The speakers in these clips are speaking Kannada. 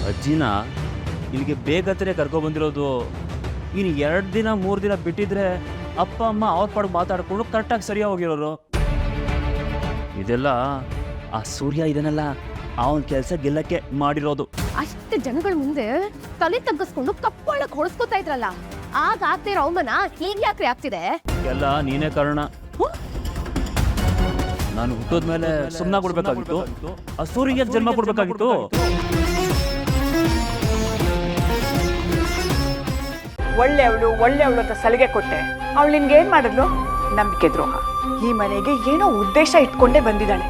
ಅಜ್ಜಿನ ಇಲ್ಲಿಗೆ ಬೇಗತ್ತರೆ ಕರ್ಕೊಬಂದಿರೋದು. ಇನ್ನು 2 ದಿನ 3 ದಿನ ಬಿಟ್ಟಿದ್ರೆ ಅಪ್ಪ ಅಮ್ಮ ಅವ್ರ ಪಾಡಿಗೆ ಮಾತಾಡ್ಕೊಂಡು ಕರೆಕ್ಟಾಗಿ ಸರಿಯಾಗಿ ಹೋಗಿರೋರು. ಇದೆಲ್ಲ ಆ ಸೂರ್ಯ ಇದನ್ನೆಲ್ಲ ಅವನ ಕೆಲಸ ಗೆಲ್ಲಕ್ಕೆ ಮಾಡಿರೋದು. ಅಷ್ಟು ಜನಗಳ ಮುಂದೆ ತಲೆ ತಗ್ಗಿಸ್ಕೊಂಡು ಕಪ್ಪೊಳಕ್ ಹೊಡ್ಸ್ಕೊತಾ ಇದ್ರಲ್ಲ, ಆಗ ಆಗ್ತಿರೋ ಅವಮಾನ ಈಗ ಯಾಕ್ರಿ ಆಗ್ತಿದೆ? ಎಲ್ಲ ನೀನೇ ಕಾರಣ. ನಾನು ಹುಟ್ಟೋದ್ಮೇಲೆ ಸುಮ್ಮನೆ ಕೊಡ್ಬೇಕಾಗಿತ್ತು, ಆ ಸೂರ್ಯಗೆ ಜನ್ಮ ಕೊಡ್ಬೇಕಾಗಿತ್ತು. ಒಳ್ಳೆಯವಳು ಅಂತ ಸಲಿಗೆ ಕೊಟ್ಟೆ. ಅವಳು ನಿನ್ಗೆ ಏನ್ ಮಾಡಿದ್ಲು? ನಂಬಿಕೆ ದ್ರೋಹ. ಈ ಮನೆಗೆ ಏನೋ ಉದ್ದೇಶ ಇಟ್ಕೊಂಡೇ ಬಂದಿದ್ದಾಳೆ.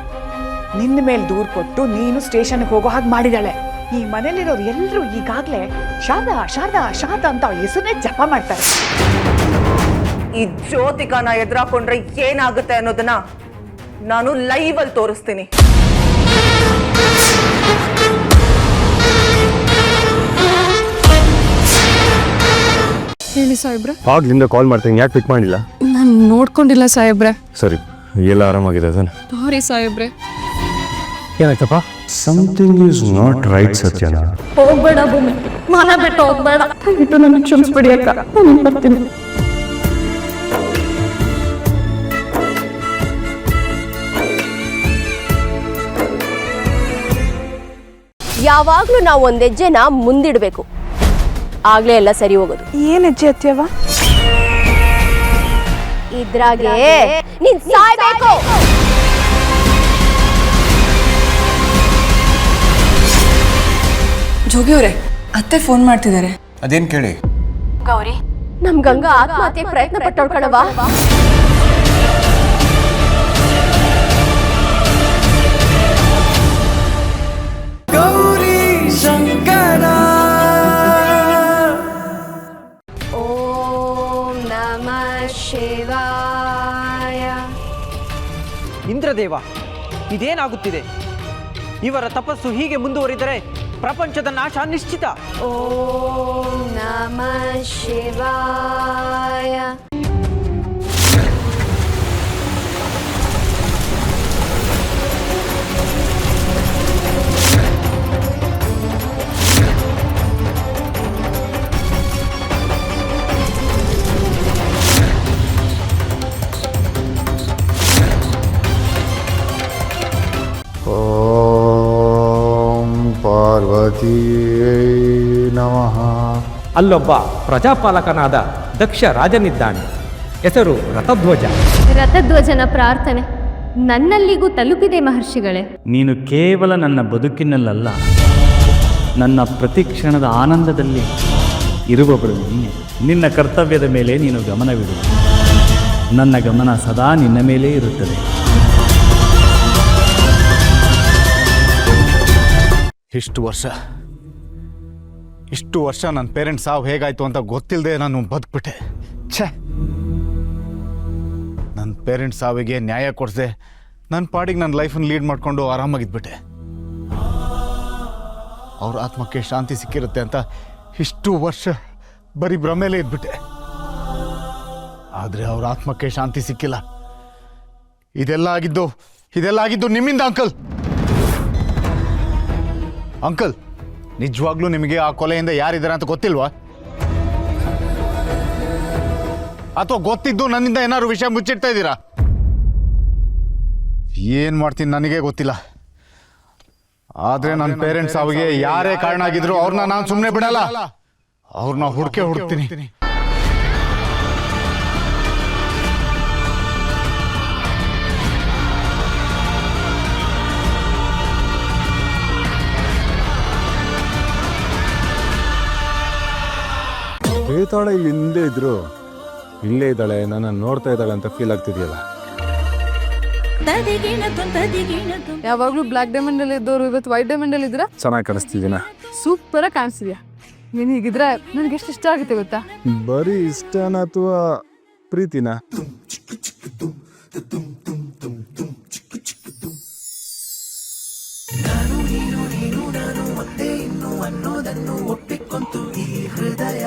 ನಿನ್ನ ಮೇಲೆ ದೂರ್ ಕೊಟ್ಟು ನೀನು ಸ್ಟೇಷನ್ಗೆ ಹೋಗೋ ಹಾಗೆ ಮಾಡಿದಾಳೆ. ಈ ಮನೇಲಿರೋರು ಎಲ್ಲರೂ ಈಗಾಗ್ಲೇ ಶಾರದಾ ಶಾರದಾ ಶಾರದಾ ಅಂತ ಅವಳ ಹೆಸರನ್ನೇ ಜಪ ಮಾಡ್ತಾರೆ. ಈ ಜ್ಯೋತಿಕಾನ ಎದುರಾಕೊಂಡ್ರೆ ಏನಾಗುತ್ತೆ ಅನ್ನೋದನ್ನ ನಾನು ಲೈವ್ ಅಲ್ಲಿ ತೋರಿಸ್ತೀನಿ. ಹೇಳಿ ಸಾಹೇಬ್ರೆ. ಆಗ್ಲಿಂದ ಕಾಲ್ ಮಾಡ್ತೀನಿ, ಯಾಕೆ ಪಿಕ್ ಮಾಡಿಲ್ಲ? ನಾನು ನೋಡ್ಕೊಂಡಿಲ್ಲ ಸಾಹೇಬ್ರೆ. ಸರಿ, ಎಲ್ಲ ಆರಾಮಾಗಿದೆ ತಾನೆ? ಸಾರಿ ಸಾಹೇಬ್ರೆ. ಏನಾಯ್ತಪ್ಪ? ಸಮಥಿಂಗ್ ಈಸ್ ನಾಟ್ ರೈಟ್ ಸತ್ಯನಾ? ಹೋಗ್ಬೇಡ ಭೂಮಿ, ಮನೆ ಬಿಟ್ಟು ಹೋಗ್ಬೇಡ. ದಯವಿಟ್ಟು ನನ್ನ ಕ್ಷಮಿಸ್ಬಿಡಿ ಅಕ್ಕ, ನಾನು ಬರ್ತೀನಿ. ಯಾವಾಗ್ಲೂ ನಾವು ಒಂದ್ ಹೆಜ್ಜೆನ ಮುಂದಿಡ್ಬೇಕು, ಆಗ್ಲೇ ಎಲ್ಲ ಸರಿ ಹೋಗೋದು. ಏನ್ ಹೆಜ್ಜೆ ಅತ್ಯವ? ಇದ್ರಾಗೆ ನೀನ್ ಸಾಯ್ಬೇಕು. ಜೋಗಿ ಅವರೇ, ಅತ್ತೆ ಫೋನ್ ಮಾಡ್ತಿದ್ದಾರೆ. ಅದೇನ್ ಕೇಳಿ? ಗೌರಿ, ನಮ್ ಗಂಗಾ ಆತ್ಮಹತ್ಯೆ ಪ್ರಯತ್ನ ಪಟ್ಟವಳು ಕಣವಾ. ಗೌರಿ ಶಂಕರ. ಓಂ ನಮಃ ಶಿವಾಯ. ಇಂದ್ರದೇವ, ಇದೇನಾಗುತ್ತಿದೆ? ಇವರ ತಪಸ್ಸು ಹೀಗೆ ಮುಂದುವರಿದರೆ ಪ್ರಪಂಚದ ನಾಶ ನಿಶ್ಚಿತ. ಓಂ ನಮಃ ಶಿವಾಯ. ನಮಃ. ಅಲ್ಲೊಬ್ಬ ಪ್ರಜಾಪಾಲಕನಾದ ದಕ್ಷ ರಾಜನಿದ್ದಾನೆ. ಹೆಸರು ರಥಧ್ವಜ. ರಥಧ್ವಜನ ಪ್ರಾರ್ಥನೆ ನನ್ನಲ್ಲಿಗೂ ತಲುಪಿದೆ ಮಹರ್ಷಿಗಳೇ. ನೀನು ಕೇವಲ ನನ್ನ ಬದುಕಿನಲ್ಲಲ್ಲ, ನನ್ನ ಪ್ರತಿ ಕ್ಷಣದ ಆನಂದದಲ್ಲಿ ಇರುವವಳು ನೀನೆ. ನಿನ್ನ ಕರ್ತವ್ಯದ ಮೇಲೆ ನೀನು ಗಮನವಿಡು. ನನ್ನ ಗಮನ ಸದಾ ನಿನ್ನ ಮೇಲೇ ಇರುತ್ತದೆ. ಇಷ್ಟು ವರ್ಷ ನನ್ನ ಪೇರೆಂಟ್ಸ್ ಸಾವು ಹೇಗಾಯ್ತು ಅಂತ ಗೊತ್ತಿಲ್ಲದೆ ನಾನು ಬದುಕ್ಬಿಟ್ಟೆ. ಛೇ, ನನ್ನ ಪೇರೆಂಟ್ಸ್ ಸಾವಿಗೆ ನ್ಯಾಯ ಕೊಡಿಸದೆ ನನ್ನ ಪಾಡಿಗೆ ನನ್ನ ಲೈಫನ್ನು ಲೀಡ್ ಮಾಡಿಕೊಂಡು ಆರಾಮಾಗಿದ್ಬಿಟ್ಟೆ. ಅವ್ರ ಆತ್ಮಕ್ಕೆ ಶಾಂತಿ ಸಿಕ್ಕಿರುತ್ತೆ ಅಂತ ಇಷ್ಟು ವರ್ಷ ಬರೀ ಭ್ರಮೇಲೆ ಇದ್ಬಿಟ್ಟೆ. ಆದರೆ ಅವ್ರ ಆತ್ಮಕ್ಕೆ ಶಾಂತಿ ಸಿಕ್ಕಿಲ್ಲ. ಇದೆಲ್ಲ ಆಗಿದ್ದು ನಿಮ್ಮಿಂದ ಅಂಕಲ್. ನಿಜವಾಗ್ಲೂ ನಿಮಗೆ ಆ ಕೊಲೆಯಿಂದ ಯಾರಿದ್ದಾರೆ ಅಂತ ಗೊತ್ತಿಲ್ವಾ? ಅಥವಾ ಗೊತ್ತಿದ್ದು ನನ್ನಿಂದ ಏನಾದ್ರು ವಿಷಯ ಮುಚ್ಚಿಡ್ತಾ ಇದ್ದೀರಾ? ಏನ್ ಮಾಡ್ತೀನಿ ನನಗೆ ಗೊತ್ತಿಲ್ಲ. ಆದ್ರೆ ನನ್ನ ಪೇರೆಂಟ್ಸ್ ಸಾವಿಗೆ ಯಾರೇ ಕಾರಣ ಆಗಿದ್ರು ಅವ್ರನ್ನ ನಾನು ಸುಮ್ಮನೆ ಬಿಡಲ್ಲ. ಅವ್ರನ್ನ ಹುಡುಕ್ತೀನಿ. ಬೇತಾಳ ಇಲ್ಲಿ ಹಿಂದೆ ಇದ್ರು, ಇಲ್ಲೇ ಇದ್ದಾಳೆ, ನನ್ನ ನೋಡ್ತಾ ಇದ್ದಾಳೆ ಅಂತ ಫೀಲ್ ಆಗ್ತಿದೆಯಲ್ಲ. ಯಾವಾಗ್ಲೂ ಬ್ಲಾಕ್ ಡೈಮಂಡ್ ಅಲ್ಲಿ ಇದ್ದವರು ಇವತ್ತು ವೈಟ್ ಡೈಮಂಡ್ ಅಲ್ಲಿ ಇದ್ರ ಚೆನ್ನಾಗಿ ಕಾಣಿಸ್ತಿದ್ದೀನ? ಸೂಪರ್ ಆಗಿ ಕಾಣಿಸ್ತಿದ್ಯಾ. ನೀನ್ ಹೀಗಿದ್ರೆ ನನ್ಗೆ ಎಷ್ಟು ಇಷ್ಟ ಆಗುತ್ತೆ ಗೊತ್ತಾ? ಬರೀ ಇಷ್ಟನ ಅಥವಾ ಪ್ರೀತಿನ? ನಾನು ನೀನು ಮತ್ತೆ ಇನ್ನು ಅನ್ನೋದನ್ನು ಒಪ್ಪಿಕೊಂತು ಈ ಹೃದಯ.